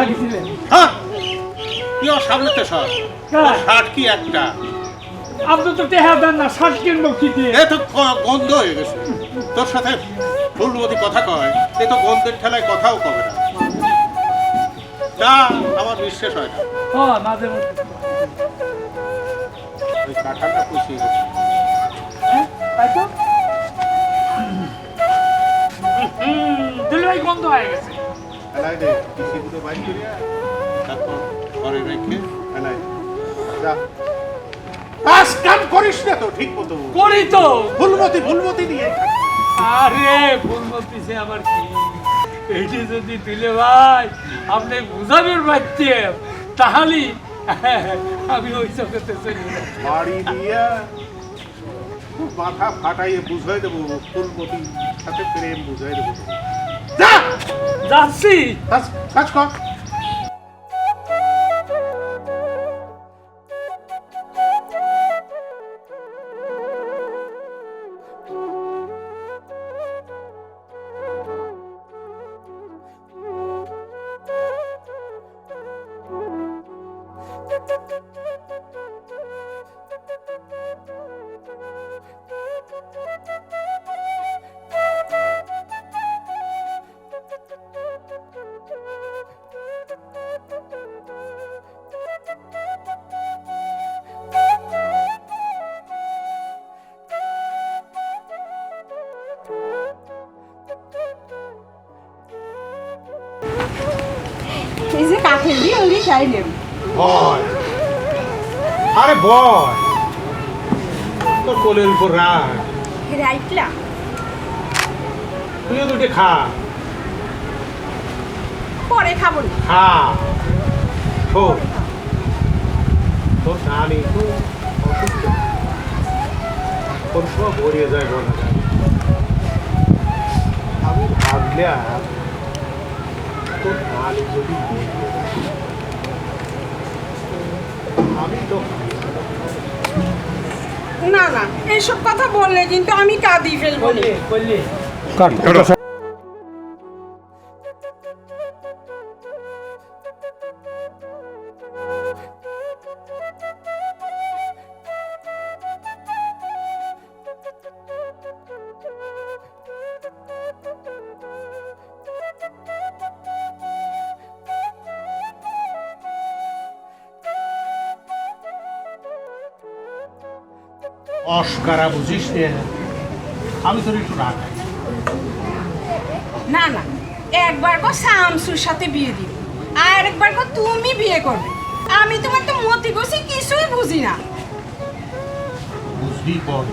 লাগিয়েছিলেন? হ্যাঁ তুই আমার সামনে তো সর শার্ট কি একটা আপনি তো টেহা দেন না, শার্ট কিনবো কি দিয়ে? এ তো গন্ধ হয়ে গেছে তোর সাথে ফুলমতি কথা কয় এ তো গন্ধের ঠেলায় কথাও কবে না যা আমার বিশ্বাস হয় না মাঝে মধ্যে ওই কাঁঠালটা পুষিয়ে গেছে তাই তো দুলাই গন্ধ হয়ে গেছে। ফেলাই দে পিসিগুলো বাইর করিয়া তারপর ঘরে রেখে ফেলাই দে। যা কাজ কাম করিস না তো ঠিক মতো করি তো। ফুলমতি নিয়ে থাক। আরে ফুলমতি সে আবার কি, এইটি যদি দিলে ভাই আপনি বুঝাবেন বাচ্চে তাহলে আমি ওই চোখেতে চলে যাই। বাড়ি দিয়া মাথা ফাটাইয়ে বুঝাই দেবো ফুলমতির সাথে প্রেম বুঝাই দেবো যা যাচ্ছি। কাজ কর এই যে কাঠের দিয়ে ওই চাইলেন বয় আরে বয় তোর কোলের উপর রাখ রাইটলা তুইও দুটো খা পরে খাবো না। খা শোন তোর নানি তো অসুস্থ কোন সময় ভরিয়ে যায় বলা যায় আমি ভাবলাম তোর নানি যদি আমি তো না না এইসব কথা বললে কিন্তু আমি কাঁদি ফেলবো না। বললি অস্কারা বুঝিস নে আমি তোর একটু রাখ না না একবার কো শামসুর সাথে বিয়ে দিবি আর একবার কো তুমি বিয়ে করবে। আমি তোমার তো মতি গছি কিছুই বুঝি না। বুঝবি পর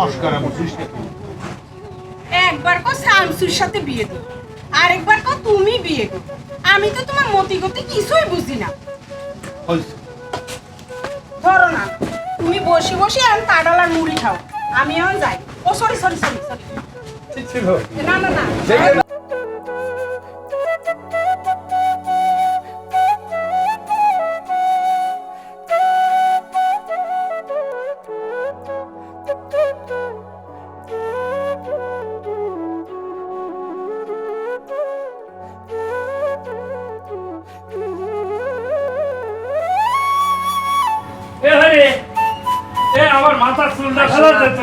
অস্কারা বুঝিস নে একবার কো শামসুর সাথে বিয়ে দিবি আর একবার কো তুমি বিয়ে করবে। আমি তো তোমার মতি গতি কিছুই বুঝি না। ধরো না তুমি বসে বসে আর কাঁঠাল আর মুড়ি খাও, আমি এখন যাই। ও সরি সরি সরি সরি ঠিক ছিল। না না না আমার মাথার চুলটা ফেলা যেত।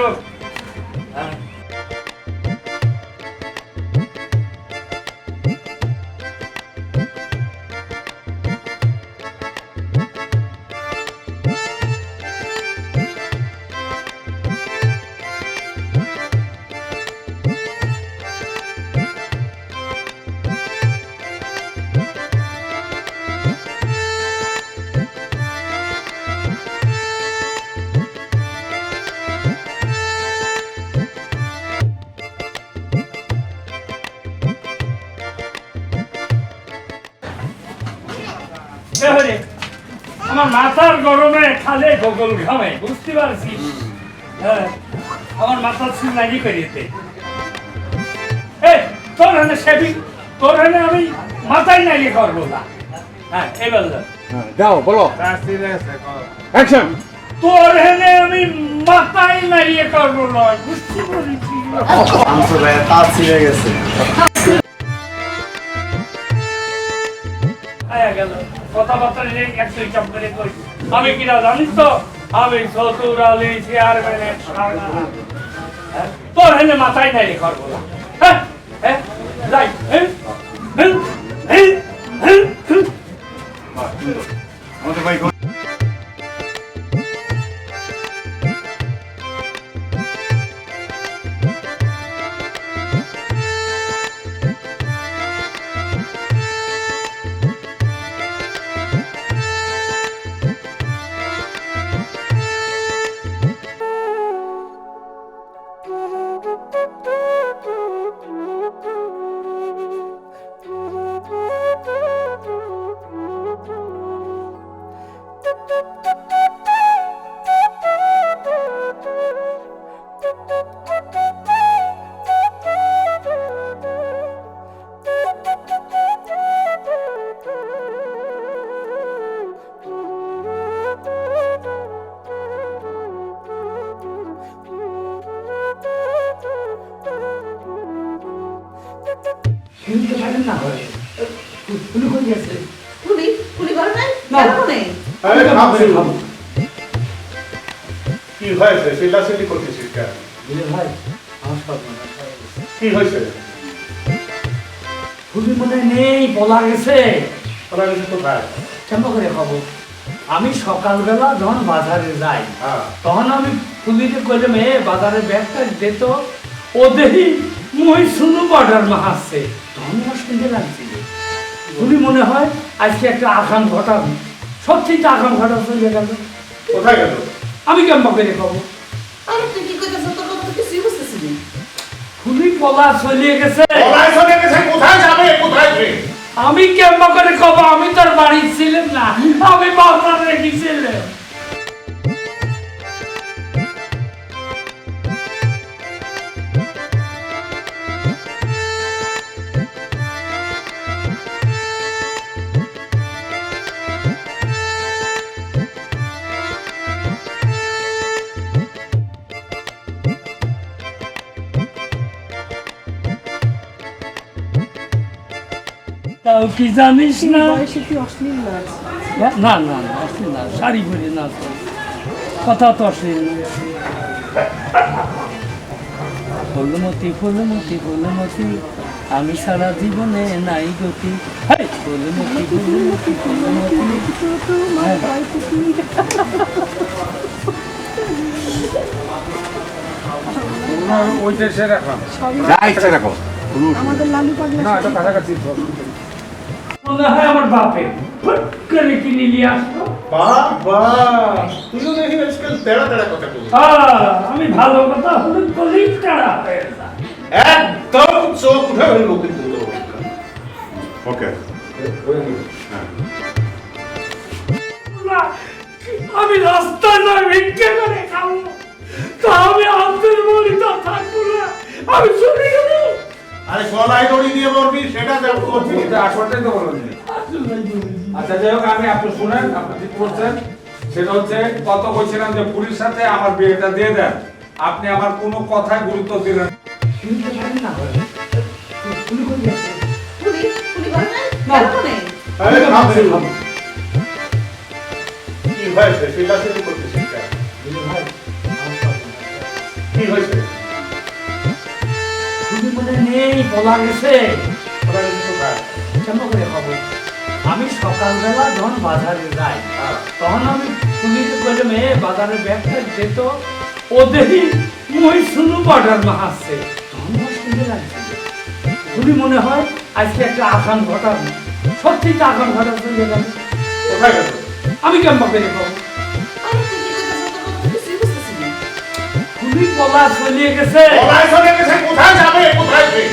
আমার মাথার গরমে খালে গোগল ঘামে, বুঝতে পারছিস? হ্যাঁ আমার মাথা চুল নাকি করিয়েতে তোর হানে সেবি তোর হানে আমি মাথায় নাইয়ে করবো না হ্যাঁ এবার যাও বলো অ্যাকশন তোর হেনে আমি মাথায় নাইয়ে করবো না বুঝতে পারছি আমসো ভাই তা ছিড়ে গেছে আয়া গেল কথাবার্তা নিয়ে একটু চাপ করে কই আমি কিনা জানিস তো আমি চতুর আলী চেয়ারম্যানে তোর হেনে মাথায় নাইয়ে করবো না হ্যাঁ হ্যাঁ যাই হ্যাঁ হ্যাঁ হ্যাঁ হ্যাঁ আমাদের ভাই শুনতে পারেন না হয় উনি কই গেছে পুলি পুলি ঘরে নাই না। কেন নেই আরে খাবো কি হয়েছে চিল্লাচিল্লি করতেছিস কেন বুঝলে ভাই আমার সব কি হয়েছে ফুলি মনে নেই বলা গেছে ওরা কিছু কোথায় কেমন করে খাবো আমি সকালবেলা যখন বাজারে যাই হ্যাঁ তখন আমি ফুলিকে কইলাম বাজারে ব্যাগটা দিত ও দেখি মই শুনু বর্ডার মাহাচ্ছে তখন আমার শুনতে লাগছিল ফুলি মনে হয় আজকে একটা আকাম ঘটাবি সত্যিই আকাম ঘটা চলে গেল কোথায় গেল আমি কেমন করে খাবো আরে তুই কি কইতাছ তোর কথা তো কিছুই বুঝতেছিস না ফুলি পলা চলে গেছে কোথায় চলে গেছে কোথায় যাবে কোথায় যাবে আমি কেমন করে খাবো আমি তোর বাড়ি ছিলাম না আমি বাজারে গেছিলাম তাও কি জানিস না বয়সে কি অশ্লীল নাচ না না না অশ্লীল না শাড়ি পরে না তো কথা তো অশ্লীল না ফুলমতি ফুলমতি ফুলমতি আমি সারা জীবনে নাই গতি হেই, ফুলমতি ফুলমতি ফুলমতি ওইটা সে রাখলাম যা ইচ্ছা রাখো আমাদের লালু পাগলা না এটা কাছাকাছি মনে হয় আমার বাপে ফুট করে কিনে নিয়ে আসতো বাবা তুইও দেখি আজকাল তেড়া তেড়া কথা বলিস আমি ভালো কথা হলে কলিগ কারা হয়ে যায় একদম চোখ উঠে হইল কিন্তু ওকে না, আমি রাস্তায় না ভিক্ষে করে খাবো তা আমি আব্দুল মরিদা থাকবো না আমি চলে গেল আরে গলায় দড়ি দিয়ে মরবি সেটা দেখ করবি এটা আসলটাই তো বলো আচ্ছা যাই হোক আমি আপনি শুনেন আপনি ঠিক বলছেন সেটা হচ্ছে কত বলছিলাম যে পুলিশের সাথে আমার বিয়েটা দিয়ে দেন আপনি আমার কোনো কথায় গুরুত্ব দিলেন শুনতে পারেন না তুমি কই গেছে পুলি পুলি ঘরে নাই না। কেন নেই আরে খাবো কি হয়েছে চিল্লাচিল্লি করতেছিস কেন কি হয়েছে তুমি মনে নেই বলা গেছে ওরা কিছু কোথায় কেমন করে খাবো আমি সকালবেলা যখন বাজারে যাই হ্যাঁ তখন আমি পুলিশে কইলাম বাজারে ব্যাগটা দিত ও দেখি মই শুনু বর্ডার মাহাচ্ছে তখন আমার শুনতে লাগছিল তুমি মনে হয় আজকে একটা আকাম ঘটাবি সত্যিই আকাম ঘটা চলে গেল কোথায় গেল আমি কেমন করে খাবো আরে তুই কি কইতাছ তোর কথা তো কিছুই বুঝতেছিস না তুমি পলা চলে গেছে গলায় চলে গেছে কোথায় যাবে কোথায় যাবে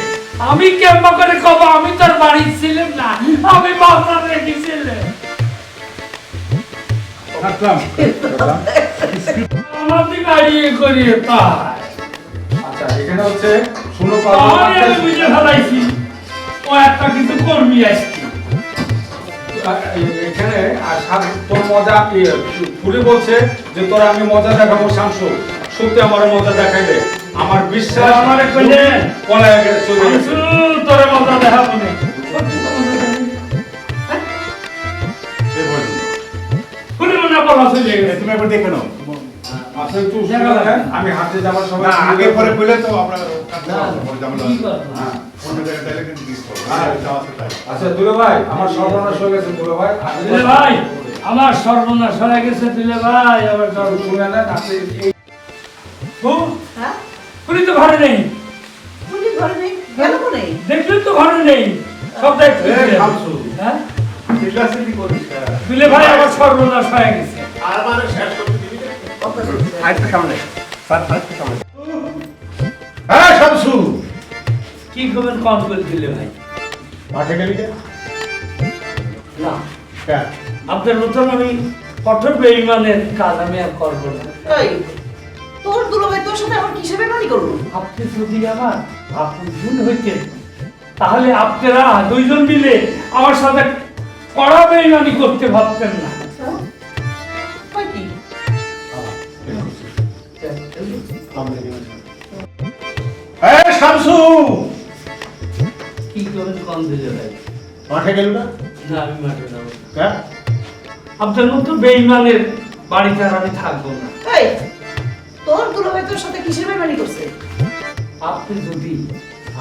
আমি কেমন করে খাবো আমি তোর বাড়ি ছিলাম না আমি বাজারে গেছিলাম রাখলাম আমি হাতে গাড়িয়ে করিয়ে তাই আচ্ছা এখানে হচ্ছে শুনো আমি বুঝে ফেলাইছি ও একটা কিছু কর্মী আসছি এখানে আর তোর মজা ফুলে বলছে যে তোর আমি মজা দেখাবো শামসু সত্যি আমার মজা দেখাইলে আমার বিশ্বাস আমারে কইলে পলায় গেলে চলে গেছে তোরে মজা দেখাবো না এই বলুন। ফুলে মনে বলা চলে গেছে তুমি একবার দেখে নাও। আপনি একটু শুনে রাখেন, আমি হাঁটতে যাওয়ার সময় না, আগে পরে কইলে তো আমরা ঝামেলা কি আছে। করবো? হ্যাঁ, অন্য জায়গায় তাইলে কিন্তু miss করবো। হ্যাঁ, এটা আছে তাই। আচ্ছা দুলে ভাই আমার সর্বনাশ হয়ে গেছে দুলে ভাই দিলে ভাই আমার সর্বনাশ হয়ে গেছে দিলে ভাই আবার শুনে নেন আপনি এই হ্যাঁ পুরি তো ঘরে নেই তুমি ঘরে নেই গেল কোনে দেখলি তো ঘরে নেই সব দেখতে এ, খামসু। হ্যাঁ চিল্লাচিল্লি করিস না। দিলে ভাই আমার সর্বনাশ হয়ে গেছে আর মানে শেষ করতে দিবি না? আরেকটু সামনে। স্যার, আরেকটু সামনে। হ্যাঁ, শামসু। কি করবেন কম করে দিলে ভাই মাঠে গেলি যে? না হ্যাঁ। আপনার মতন আমি কঠোর বেঈমানের কাজ আমি আর করবো না এই তোর দুলোভাই তোর সাথে আমার কিসে বেমানি করলো আপনি যদি আমার আপন ভুল হইতেন তাহলে আপনারা দুইজন মিলে আমার সাথে কড়া বেঈমানি করতে ভাবতেন না হয় কি এই, শামসু। কি করবেন কম দিলে ভাই মাঠে গেলি না? না আমি মাঠে যাবো না। হ্যাঁ? আপনার মতো বেঈমানের বাড়িতে আর আমি থাকবো না এই তোর দুলোভাই তোর সাথে কিসে বেমানি করছে আপনি যদি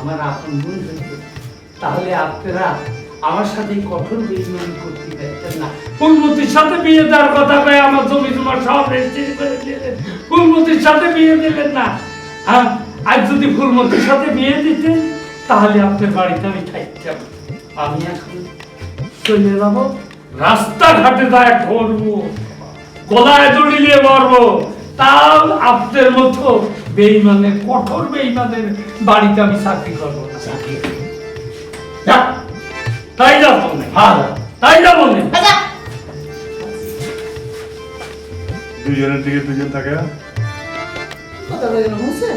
আমার আপন বোন হইতেন তাহলে আপনারা আমার সাথে এই কঠোর বেঈমানি করতে পারতেন না ফুলমতির সাথে বিয়ে দেওয়ার কথা কয়ে আমার জমি জমা সব রেজিস্ট্রি করে দিলেন ফুলমতির সাথে বিয়ে দিলেন না হ্যাঁ আজ যদি ফুলমতির সাথে বিয়ে দিতেন তাহলে আপনার বাড়িতে আমি থাকতাম আমি এখন চলে যাব রাস্তাঘাটে দায় করবো গলায় দড়ি নিয়ে মরবো তাও আপনার মতো বেঈমানের কঠোর বেঈমানের বাড়িতে আমি চাকরি করবো না যা। তাই যাবো না হ্যাঁ। তাই যাবো না আচ্ছা দুজনের দিকে দুজন থাকে না? কথা বলে গেল বুঝছে